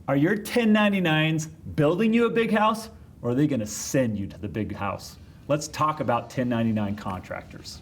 Are your 1099s building you a big house, or are they going to send you to the big house? Let's talk about 1099 contractors.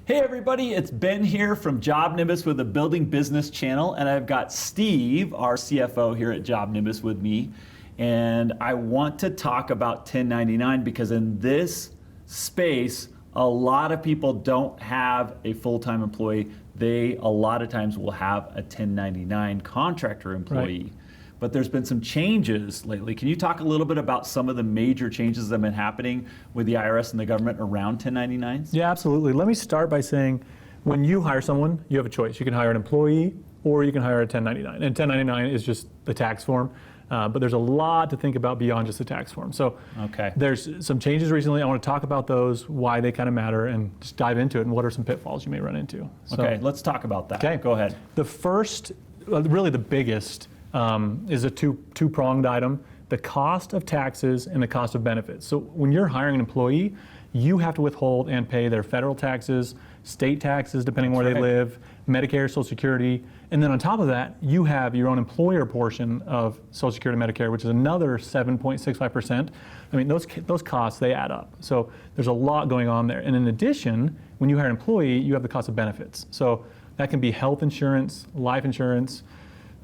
Hey everybody, it's Ben here from JobNimbus with the Building Business channel, and I've got Steve, our CFO here at JobNimbus with me, and I want to talk about 1099 because in this space, a lot of people don't have a full-time employee. They, a lot of times, will have a 1099 contractor employee. Right. But there's been some changes lately. Can you talk a little bit about some of the major changes that have been happening with the IRS and the government around 1099s? Yeah, absolutely. Let me start by saying, when you hire someone, you have a choice. You can hire an employee or you can hire a 1099. And 1099 is just the tax form. But there's a lot to think about beyond just the tax form. So there's some changes recently. I want to talk about those, why they kind of matter, and just dive into it and what are some pitfalls you may run into. So, okay, let's talk about that. Okay, go ahead. The first, really the biggest, is a two-pronged item: the cost of taxes and the cost of benefits. So when you're hiring an employee, you have to withhold and pay their federal taxes, state taxes, depending where they live, Medicare, Social Security, and then on top of that, you have your own employer portion of Social Security and Medicare, which is another 7.65%. I mean, those costs, they add up. So there's a lot going on there. And in addition, when you hire an employee, you have the cost of benefits. So that can be health insurance, life insurance,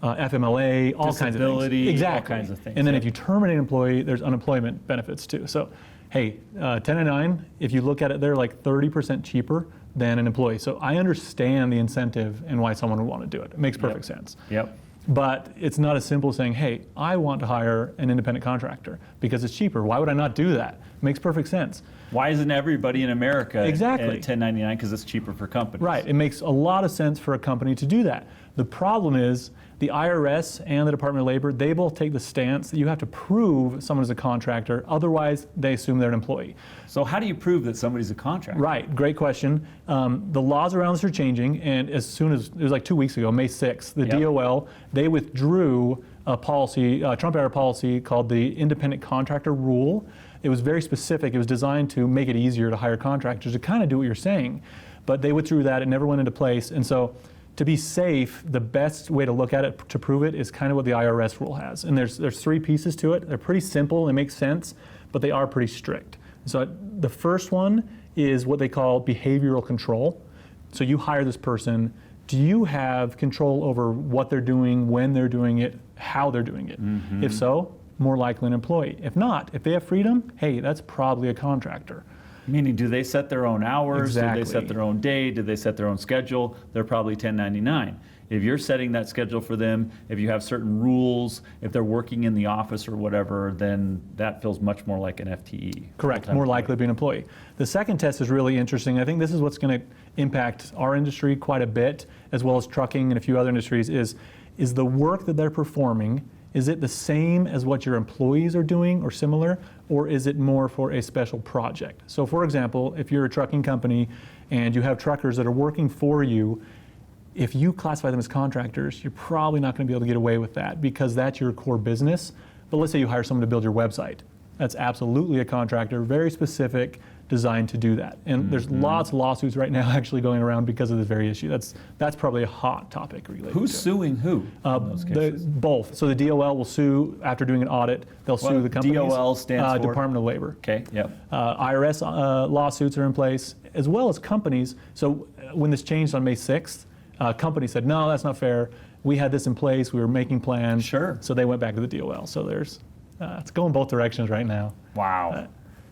FMLA, all kinds of things. Exactly. All kinds of things. And then if you terminate an employee, there's unemployment benefits too. So, hey, 1099, if you look at it, they're like 30% cheaper than an employee. So I understand the incentive and why someone would want to do it. It makes perfect sense. Yep. But it's not as simple as saying, hey, I want to hire an independent contractor because it's cheaper. Why would I not do that? It makes perfect sense. Why isn't everybody in America at exactly 1099? Because it's cheaper for companies. Right. It makes a lot of sense for a company to do that. The problem is the IRS and the Department of Labor, they both take the stance that you have to prove someone is a contractor, otherwise they assume they're an employee. So how do you prove that somebody's a contractor? Right, great question. The laws around this are changing, and as soon as, it was like 2 weeks ago, May 6th, the DOL, they withdrew a policy, a Trump-era policy called the Independent Contractor Rule. It was very specific. It was designed to make it easier to hire contractors to kind of do what you're saying. But they withdrew that, it never went into place, and so to be safe, the best way to look at it to prove it is kind of what the IRS rule has. And there's three pieces to it. They're pretty simple, they make sense, but they are pretty strict. So the first one is what they call behavioral control. So you hire this person, do you have control over what they're doing, when they're doing it, how they're doing it? Mm-hmm. If so, more likely an employee. If not, if they have freedom, hey, that's probably a contractor. Meaning, do they set their own hours? Exactly. Do they set their own day? Do they set their own schedule? They're probably 1099. If you're setting that schedule for them, if you have certain rules, if they're working in the office or whatever, then that feels much more like an FTE. Correct, more likely to be an employee. The second test is really interesting. I think this is what's going to impact our industry quite a bit, as well as trucking and a few other industries, is the work that they're performing, is it the same as what your employees are doing or similar, or is it more for a special project? So for example, if you're a trucking company and you have truckers that are working for you, if you classify them as contractors, you're probably not going to be able to get away with that because that's your core business. But let's say you hire someone to build your website. That's absolutely a contractor, very specific, designed to do that. And there's lots of lawsuits right now actually going around because of this very issue. That's probably a hot topic related Who's to suing who in those cases? Both. So the DOL will sue after doing an audit. They'll sue the companies. DOL stands for? Department of Labor. Okay, yep. IRS lawsuits are in place, as well as companies. So when this changed on May 6th, companies said, no, that's not fair. We had this in place. We were making plans. Sure. So they went back to the DOL. So there's, it's going both directions right now. Wow.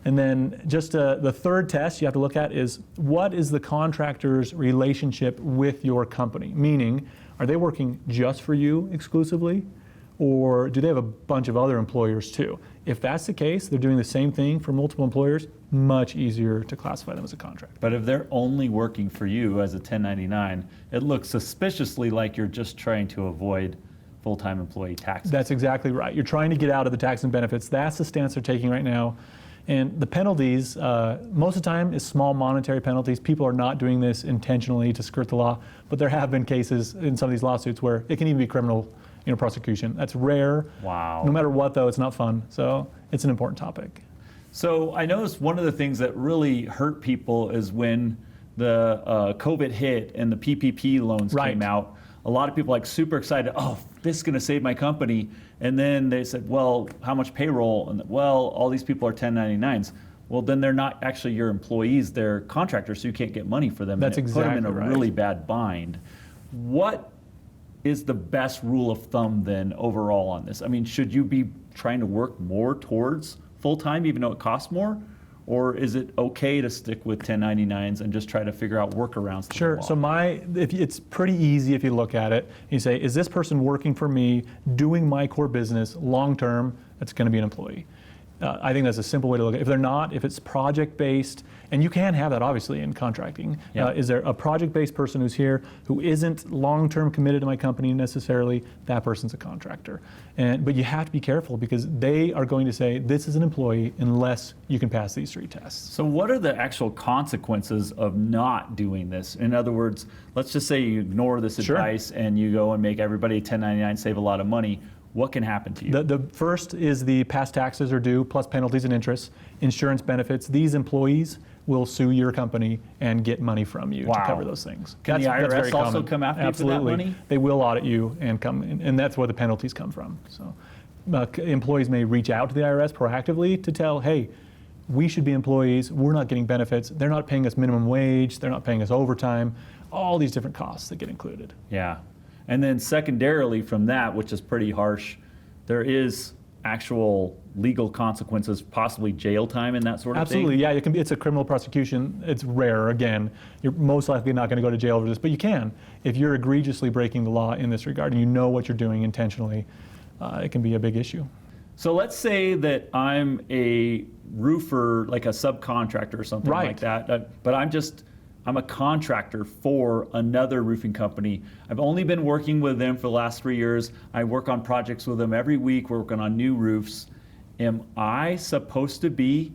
And then just the third test you have to look at is, what is the contractor's relationship with your company? Meaning, are they working just for you exclusively, or do they have a bunch of other employers too? If that's the case, they're doing the same thing for multiple employers, much easier to classify them as a contractor. But if they're only working for you as a 1099, it looks suspiciously like you're just trying to avoid full-time employee taxes. That's exactly right. You're trying to get out of the tax and benefits. That's the stance they're taking right now. And the penalties, most of the time, is small monetary penalties. People are not doing this intentionally to skirt the law, but there have been cases in some of these lawsuits where it can even be criminal prosecution. That's rare. Wow. No matter what, though, it's not fun. So it's an important topic. So I noticed one of the things that really hurt people is when the COVID hit and the PPP loans came out. a lot of people like super excited, oh, this is going to save my company. And then they said, well, how much payroll? And well, all these people are 1099s. Well, then they're not actually your employees, they're contractors, so you can't get money for them. That's and it put them in a exactly right. really bad bind. What is the best rule of thumb then overall on this? I mean, should you be trying to work more towards full-time even though it costs more? Or is it okay to stick with 1099s and just try to figure out workarounds? To Sure. So it's pretty easy if you look at it. You say, is this person working for me, doing my core business long-term? That's going to be an employee. I think that's a simple way to look at it. If they're not, if it's project-based, and you can have that obviously in contracting. Yeah. Is there a project-based person who's here who isn't long-term committed to my company necessarily? That person's a contractor. But you have to be careful because they are going to say, this is an employee unless you can pass these 3 tests. So what are the actual consequences of not doing this? In other words, let's just say you ignore this Sure. advice and you go and make everybody 1099, save a lot of money. What can happen to you? The first is the past taxes are due, plus penalties and interest, insurance benefits. These employees will sue your company and get money from you to cover those things. Can the IRS very also common. come after you for that Absolutely. money? They will audit you and come, and that's where the penalties come from. So employees may reach out to the IRS proactively to tell, hey, we should be employees, we're not getting benefits, they're not paying us minimum wage, they're not paying us overtime, all these different costs that get included. Yeah. And then secondarily from that, which is pretty harsh, there is actual legal consequences, possibly jail time and that sort of Absolutely, thing. yeah. It's a criminal prosecution. It's rare. Again, you're most likely not going to go to jail for this, but you can if you're egregiously breaking the law in this regard and you know what you're doing intentionally. It can be a big issue. So let's say that I'm a roofer, like a subcontractor or something Right. like that, but I'm a contractor for another roofing company. I've only been working with them for the last 3 years. I work on projects with them every week. We're working on new roofs. Am I supposed to be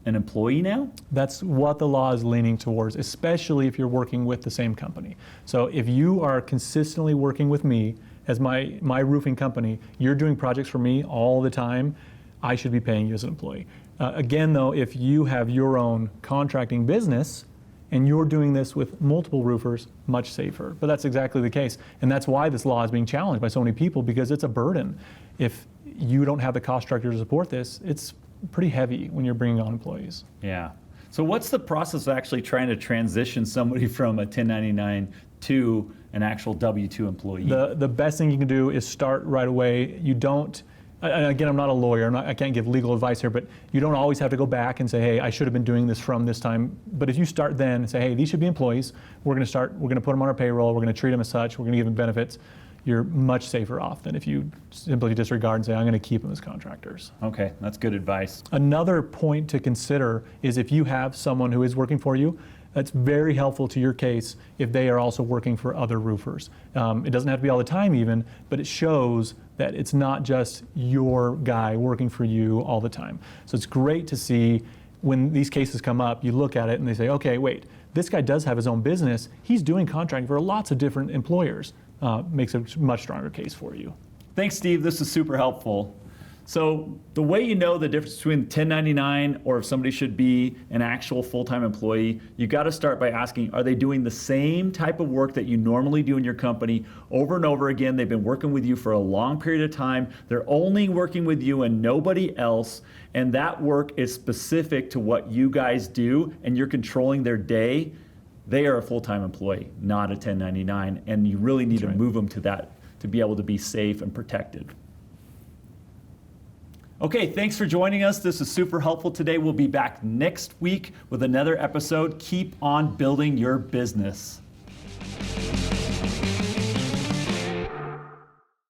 an employee now? That's what the law is leaning towards, especially if you're working with the same company. So if you are consistently working with me as my roofing company, you're doing projects for me all the time, I should be paying you as an employee. Again, though, if you have your own contracting business, and you're doing this with multiple roofers, much safer. But that's exactly the case. And that's why this law is being challenged by so many people, because it's a burden. If you don't have the cost structure to support this, it's pretty heavy when you're bringing on employees. Yeah. So what's the process of actually trying to transition somebody from a 1099 to an actual W-2 employee? The best thing you can do is start right away. You don't, and again, I'm not a lawyer, I can't give legal advice here, but you don't always have to go back and say, hey, I should have been doing this from this time. But if you start then and say, hey, these should be employees, we're going to put them on our payroll, we're going to treat them as such, we're going to give them benefits, you're much safer off than if you simply disregard and say, I'm going to keep them as contractors. Okay, that's good advice. Another point to consider is if you have someone who is working for you, that's very helpful to your case if they are also working for other roofers. It doesn't have to be all the time even, but it shows that it's not just your guy working for you all the time. So it's great to see when these cases come up, you look at it and they say, okay, wait, this guy does have his own business. He's doing contracting for lots of different employers. Makes a much stronger case for you. Thanks, Steve. This is super helpful. So the way you know the difference between 1099 or if somebody should be an actual full-time employee, you got to start by asking, are they doing the same type of work that you normally do in your company over and over again? They've been working with you for a long period of time. They're only working with you and nobody else. And that work is specific to what you guys do and you're controlling their day. They are a full-time employee, not a 1099. And you really need to move them to that to be able to be safe and protected. Okay, thanks for joining us. This is super helpful today. We'll be back next week with another episode. Keep on building your business.